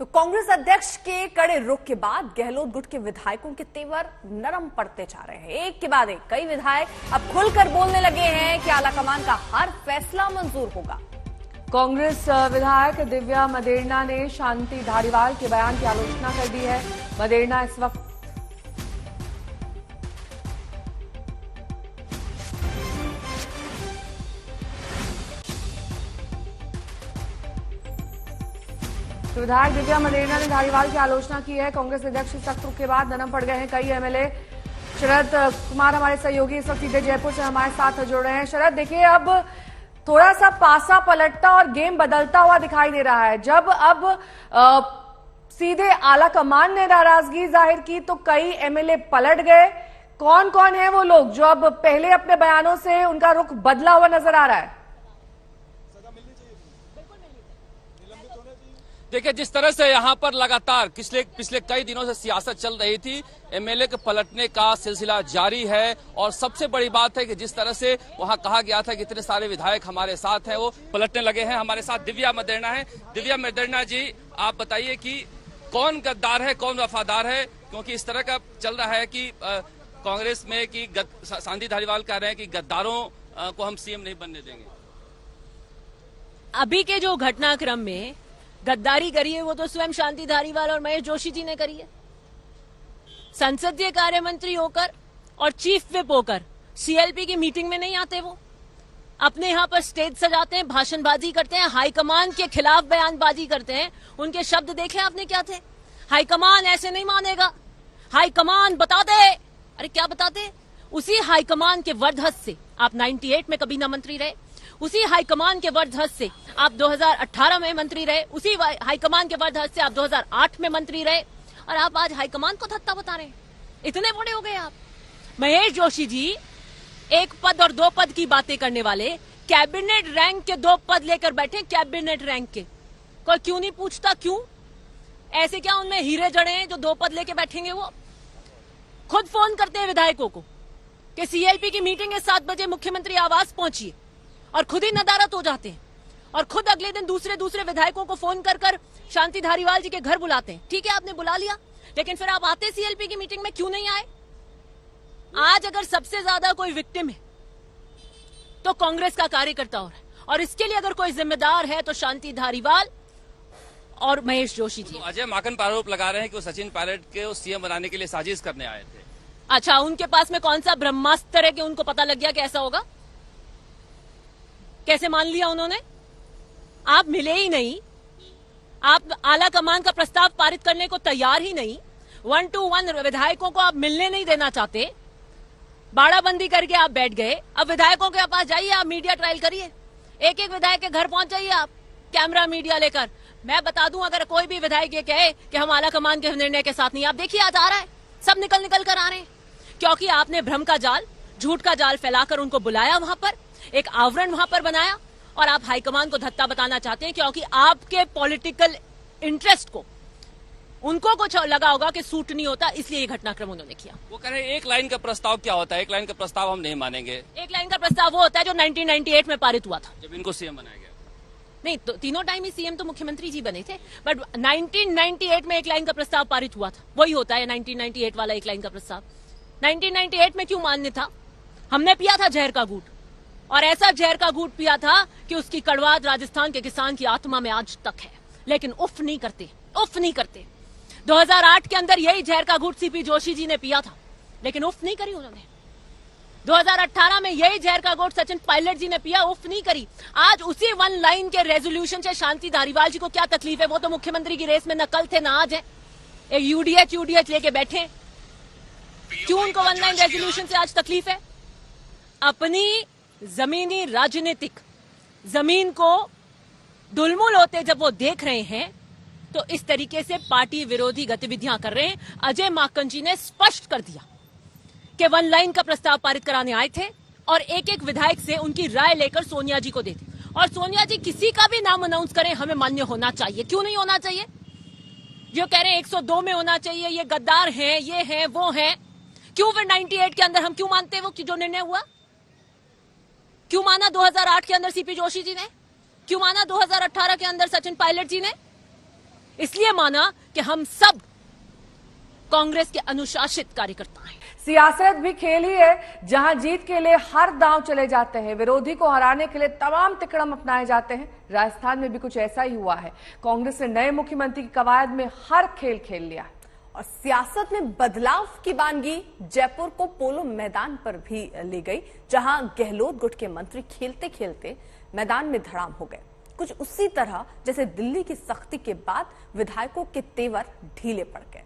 तो कांग्रेस अध्यक्ष के कड़े रुख के बाद गहलोत गुट के विधायकों के तेवर नरम पड़ते जा रहे हैं। एक के बाद एक कई विधायक अब खुलकर बोलने लगे हैं कि आलाकमान का हर फैसला मंजूर होगा। कांग्रेस विधायक दिव्या मदेरणा ने शांति धारीवाल के बयान की आलोचना कर दी है। मदेरणा इस वक्त तो विधायक दिव्या मदेरणा ने धारीवाल की आलोचना की है। कांग्रेस अध्यक्ष सख्त रुख के बाद नरम पड़ गए हैं कई एमएलए। शरद कुमार हमारे सहयोगी इस वक्त सीधे जयपुर से हमारे साथ जुड़ रहे हैं। शरद, देखिए अब थोड़ा सा पासा पलटता और गेम बदलता हुआ दिखाई दे रहा है। जब अब सीधे आला कमान ने नाराजगी जाहिर की तो कई एमएलए पलट गए। कौन कौन है वो लोग जो अब पहले अपने बयानों से उनका रुख बदला हुआ नजर आ रहा है? देखिए, जिस तरह से यहाँ पर लगातार पिछले कई दिनों से सियासत चल रही थी, एमएलए के पलटने का सिलसिला जारी है। और सबसे बड़ी बात है कि जिस तरह से वहां कहा गया था कि इतने सारे विधायक हमारे साथ हैं, वो पलटने लगे हैं। हमारे साथ दिव्या मदेरणा है। दिव्या मदेरणा जी, आप बताइए कि कौन गद्दार है, कौन वफादार है? क्योंकि इस तरह का चल रहा है कि कांग्रेस में कि शांति धारीवाल कह रहे हैं कि गद्दारों को हम सीएम नहीं बनने देंगे। अभी के जो घटनाक्रम में गद्दारी करी है वो तो स्वयं शांति धारीवाल और महेश जोशी जी ने करी है। संसदीय कार्य मंत्री होकर और चीफ विप होकर सीएलपी की मीटिंग में नहीं आते। वो अपने यहां पर स्टेज सजाते हैं, भाषणबाजी करते हैं, हाईकमान के खिलाफ बयानबाजी करते हैं। उनके शब्द देखे आपने क्या थे? हाईकमान ऐसे नहीं मानेगा, हाईकमान बता दे। अरे क्या बताते? उसी हाईकमान के वर्धस से आप 98 में कबीना मंत्री रहे, उसी हाईकमान के वर्धस से आप 2018 में मंत्री रहे, उसी हाईकमान के वर्धस से आप 2008 में मंत्री रहे, और आप आज हाईकमान को धत्ता बता रहे हैं। इतने बड़े हो गए आप। महेश जोशी जी एक पद और दो पद की बातें करने वाले, कैबिनेट रैंक के 2 पद लेकर बैठे। कैबिनेट रैंक के कोई क्यों नहीं पूछता? क्यों? ऐसे क्या उनमें हीरे जड़े हैं जो 2 पद लेके बैठेंगे? वो खुद फोन करते हैं विधायकों को कि सीएलपी की मीटिंग है 7 बजे, मुख्यमंत्री आवास पहुंचिए, और खुद ही नदारत हो जाते हैं और खुद अगले दिन दूसरे विधायकों को फोन कर शांति धारीवाल जी के घर बुलाते हैं। ठीक है, आपने बुला लिया, लेकिन फिर आप आते सीएलपी की मीटिंग में क्यों नहीं आए? आज अगर सबसे ज्यादा कोई विक्टिम है तो कांग्रेस का कार्यकर्ता हो रहा है, और इसके लिए अगर कोई जिम्मेदार है तो शांति धारीवाल और महेश जोशी जी। तो अजय माकन पर आरोप लगा रहे हैं कि वो सचिन पायलट के सीएम बनाने के लिए साजिश करने आए थे। अच्छा, उनके पास में कौन सा ब्रह्मास्त्र है कि उनको पता लग गया कि ऐसा होगा? कैसे मान लिया उन्होंने? आप मिले ही नहीं, आप आला कमान का प्रस्ताव पारित करने को तैयार ही नहीं, 1 to 1 विधायकों को आप मिलने नहीं देना चाहते, बाड़ाबंदी करके आप बैठ गए। अब विधायकों के पास जाइए, आप मीडिया ट्रायल करिए, एक विधायक के घर पहुंच जाइए आप कैमरा मीडिया लेकर। मैं बता दूं, अगर कोई भी विधायक ये कहे कि हम आला कमान के निर्णय के साथ नहीं, आप देखिए आज आ रहा है, सब निकल कर आ रहे हैं, क्योंकि आपने भ्रम का जाल, झूठ का जाल फैलाकर उनको बुलाया, वहां पर एक आवरण वहां पर बनाया, और आप हाईकमान को धत्ता बताना चाहते हैं क्योंकि आपके पॉलिटिकल इंटरेस्ट को उनको कुछ लगा होगा कि सूट नहीं होता, इसलिए ये घटनाक्रम उन्होंने किया। वो कह रहे हैं एक लाइन का प्रस्ताव क्या होता है? एक लाइन का प्रस्ताव हम नहीं मानेंगे। एक लाइन का प्रस्ताव वो होता है जो 1998 में पारित हुआ था, जब इनको सीएम बनाया गया। नहीं तो तीनों टाइम ही सीएम तो मुख्यमंत्री जी बने थे, बट 1998 में एक लाइन का प्रस्ताव पारित हुआ था, वही होता है 1998 वाला एक लाइन का प्रस्ताव। 1998 में क्यों मान्य था? हमने पिया था जहर का घूंट, और ऐसा जहर का घूंट पिया था कि उसकी कड़वाहट राजस्थान के किसान की आत्मा में आज तक है, लेकिन उफ नहीं करते, उफ नहीं करते। 2008 के अंदर यही जहर का घूंट सीपी जोशी जी ने पिया था, लेकिन उफ नहीं करी उन्होंने। 2018 में यही जहर का घूंट सचिन पायलट जी ने पिया, उफ नहीं करी। आज उसी 1 लाइन के रेजोल्यूशन से शांति धारीवाल जी को क्या तकलीफ है? वो तो मुख्यमंत्री की रेस में न कल थे न आज है, एक यूडीएच लेके बैठे। क्यों उनको 1 लाइन रेजोल्यूशन से आज तकलीफ है? अपनी जमीनी राजनीतिक जमीन को डुलमुल होते जब वो देख रहे हैं तो इस तरीके से पार्टी विरोधी गतिविधियां कर रहे हैं। अजय माकन जी ने स्पष्ट कर दिया कि 1 लाइन का प्रस्ताव पारित कराने आए थे और एक विधायक से उनकी राय लेकर सोनिया जी को देते, और सोनिया जी किसी का भी नाम अनाउंस करें हमें मान्य होना चाहिए। क्यों नहीं होना चाहिए? जो कह रहे हैं 102 में होना चाहिए, ये गद्दार हैं, ये हैं, वो हैं, क्यों फिर 98 के अंदर हम क्यों मानते हैं वो जो निर्णय हुआ? क्यों माना 2008 के अंदर सीपी जोशी जी ने? क्यों माना 2018 के अंदर सचिन पायलट जी ने? इसलिए माना कि हम सब कांग्रेस के अनुशासित कार्यकर्ता हैं। सियासत भी खेल ही है जहां जीत के लिए हर दांव चले जाते हैं, विरोधी को हराने के लिए तमाम तिकड़म अपनाए जाते हैं। राजस्थान में भी कुछ ऐसा ही हुआ है। कांग्रेस ने नए मुख्यमंत्री की कवायद में हर खेल खेल लिया है। और सियासत में बदलाव की वानगी जयपुर को पोलो मैदान पर भी ले गई, जहां गहलोत गुट के मंत्री खेलते खेलते मैदान में धड़ाम हो गए। कुछ उसी तरह जैसे दिल्ली की सख्ती के बाद विधायकों के तेवर ढीले पड़ गए।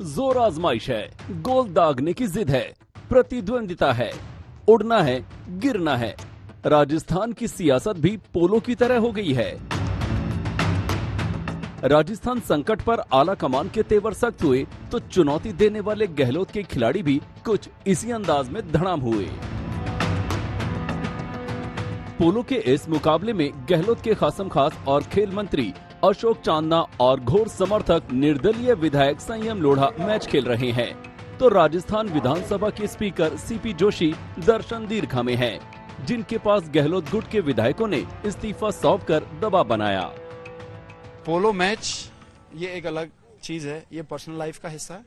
जोर आजमाइश है, गोल दागने की जिद है, प्रतिद्वंदिता है, उड़ना है, गिरना है। राजस्थान की सियासत भी पोलो की तरह हो गई है। राजस्थान संकट पर आला कमान के तेवर सख्त हुए तो चुनौती देने वाले गहलोत के खिलाड़ी भी कुछ इसी अंदाज में धड़ाम हुए। पोलो के इस मुकाबले में गहलोत के खासम खास और खेल मंत्री अशोक चांदना और घोर समर्थक निर्दलीय विधायक संयम लोढ़ा मैच खेल रहे हैं, तो राजस्थान विधानसभा के स्पीकर सीपी जोशी दर्शन दीर्घा में हैं, जिनके पास गहलोत गुट के विधायकों ने इस्तीफा सौंपकर दबाव बनाया। पोलो मैच ये एक अलग चीज है, ये पर्सनल लाइफ का हिस्सा है,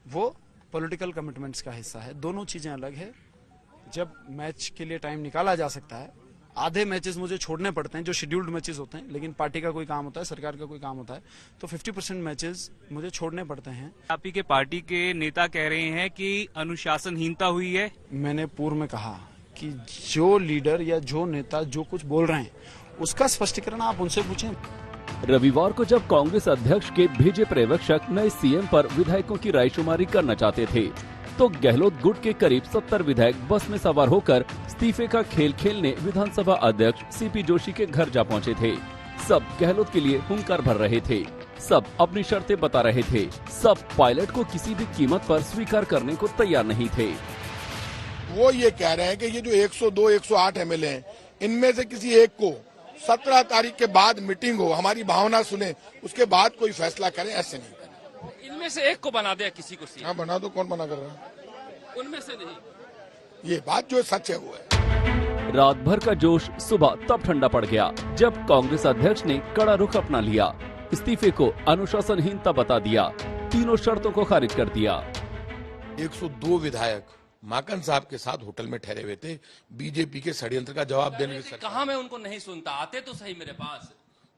वो पॉलिटिकल कमिटमेंट्स का हिस्सा है। दोनों चीजें अलग है। जब मैच के लिए टाइम निकाला जा सकता है, आधे मैचेस मुझे छोड़ने पड़ते हैं जो शेड्यूल्ड मैचेस होते हैं, लेकिन पार्टी का कोई काम होता है, सरकार का कोई काम होता है, तो 50% मैचेस मुझे छोड़ने पड़ते हैं। आप ही के पार्टी के नेता कह रहे हैं कि अनुशासनहीनता हुई है। मैंने पूर्व में कहा कि जो लीडर या जो नेता जो कुछ बोल रहे हैं उसका स्पष्टीकरण आप उनसे पूछें। रविवार को जब कांग्रेस अध्यक्ष के भेजे पर्यवेक्षक नए सीएम पर विधायकों की रायशुमारी करना चाहते थे, तो गहलोत गुट के करीब 70 विधायक बस में सवार होकर इस्तीफे का खेल खेलने विधानसभा अध्यक्ष सीपी जोशी के घर जा पहुंचे थे। सब गहलोत के लिए हुंकार भर रहे थे, सब अपनी शर्तें बता रहे थे, सब पायलट को किसी भी कीमत पर स्वीकार करने को तैयार नहीं थे। वो ये कह रहे हैं कि ये जो 102, 108 एमएलए हैं, इनमें से किसी एक को 17 तारीख के बाद मीटिंग हो, हमारी भावना सुने, उसके बाद कोई फैसला करें, ऐसे नहीं। इनमें से एक को बना दे किसी को सीएम। हाँ बना दो, कौन मना कर रहा है? उनमें से नहीं। ये बात जो सच है वो है। रात भर का जोश सुबह तब ठंडा पड़ गया जब कांग्रेस अध्यक्ष ने कड़ा रुख अपना लिया, इस्तीफे को अनुशासनहीनता बता दिया, तीनों शर्तों को खारिज कर दिया। 102 विधायक माकन साहब के साथ होटल में ठहरे हुए थे, बीजेपी के षड्यंत्र का जवाब देने के। कहा मैं उनको नहीं सुनता, आते तो सही मेरे पास।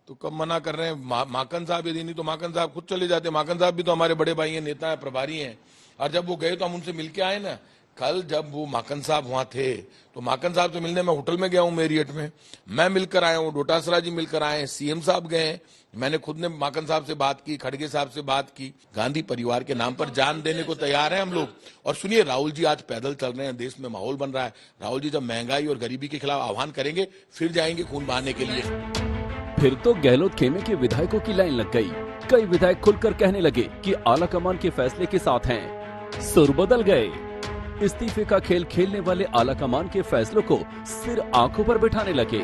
तो कब मना कर रहे हैं? माकन साहब यदि नहीं तो माकन साहब खुद चले जाते। माकन साहब भी तो हमारे बड़े भाई हैं, नेता हैं, प्रभारी हैं, और जब वो गए तो हम उनसे मिलके आए ना। कल जब वो माकन साहब वहां थे तो माकन साहब से मिलने मैं होटल में गया हूं, मेरियट में, मैं मिलकर आया हूं, डोटासरा जी मिलकर आए हैं, सीएम साहब गए, मैंने खुद ने माकन साहब से बात की, खड़गे साहब से बात की। गांधी परिवार के नाम पर जान देने को तैयार है हम लोग। और सुनिए, राहुल जी आज पैदल चल रहे हैं, देश में माहौल बन रहा है। राहुल जी जब महंगाई और गरीबी के खिलाफ आह्वान करेंगे फिर जाएंगे खून बहाने के लिए। फिर तो गहलोत खेमे के विधायकों की लाइन लग गई। कई विधायक खुलकर कहने लगे कि आला कमान के फैसले के साथ हैं। सुर बदल गए। इस्तीफे का खेल खेलने वाले आला कमान के फैसलों को सिर आंखों पर बिठाने लगे।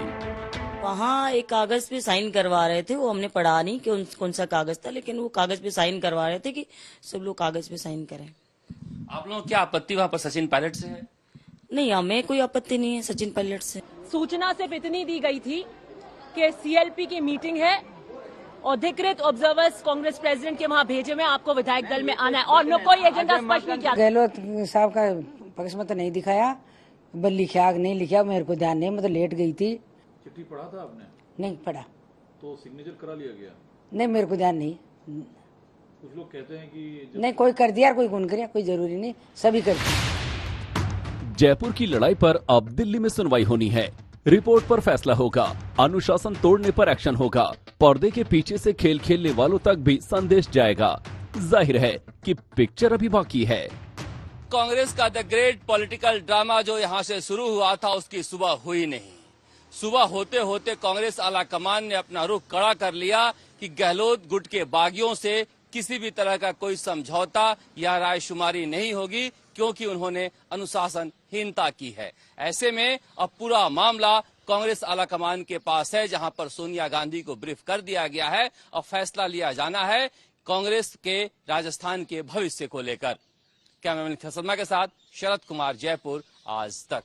वहाँ एक कागज पे साइन करवा रहे थे, वो हमने पढ़ा नहीं कि कौन सा कागज था, लेकिन वो कागज पे साइन करवा रहे थे कि सब लोग कागज पे साइन करें। आप लोगों क्या आपत्ति वहाँ पर सचिन पायलट से है? नहीं, हमें कोई आपत्ति नहीं है सचिन पायलट से। सूचना सिर्फ इतनी दी गई थी कि सीएलपी की मीटिंग है, अधिकृत ऑब्जर्वर्स कांग्रेस प्रेसिडेंट के वहाँ भेजे में आपको विधायक दल में आना है, और न कोई एजेंडा स्पष्ट नहीं किया। गहलोत साहब का पक्ष में तो नहीं दिखाया, बस लिखा नहीं लिखा मेरे को ध्यान नहीं, मतलब लेट गई थी। चिट्ठी पढ़ा था आपने? नहीं पढ़ा। तो सिग्नेचर करा लिया गया? नहीं, मेरे को ध्यान नहीं। कुछ लोग कहते हैं कि नहीं, कोई कर दिया कोई कौन कर, कोई जरूरी नहीं, सभी कर दिया। जयपुर की लड़ाई पर अब दिल्ली में सुनवाई होनी है। रिपोर्ट पर फैसला होगा, अनुशासन तोड़ने पर एक्शन होगा, पर्दे के पीछे से खेल खेलने वालों तक भी संदेश जाएगा। जाहिर है कि पिक्चर अभी बाकी है। कांग्रेस का द ग्रेट पॉलिटिकल ड्रामा जो यहाँ से शुरू हुआ था उसकी सुबह हुई नहीं। सुबह होते होते कांग्रेस आला कमान ने अपना रुख कड़ा कर लिया कि गहलोत गुट के बागियों से किसी भी तरह का कोई समझौता या रायशुमारी नहीं होगी, क्योंकि उन्होंने अनुशासनहीनता की है। ऐसे में अब पूरा मामला कांग्रेस आला कमान के पास है, जहां पर सोनिया गांधी को ब्रीफ कर दिया गया है और फैसला लिया जाना है कांग्रेस के राजस्थान के भविष्य को लेकर। कैमरामैन शर्मा के साथ शरद कुमार, जयपुर, आज तक।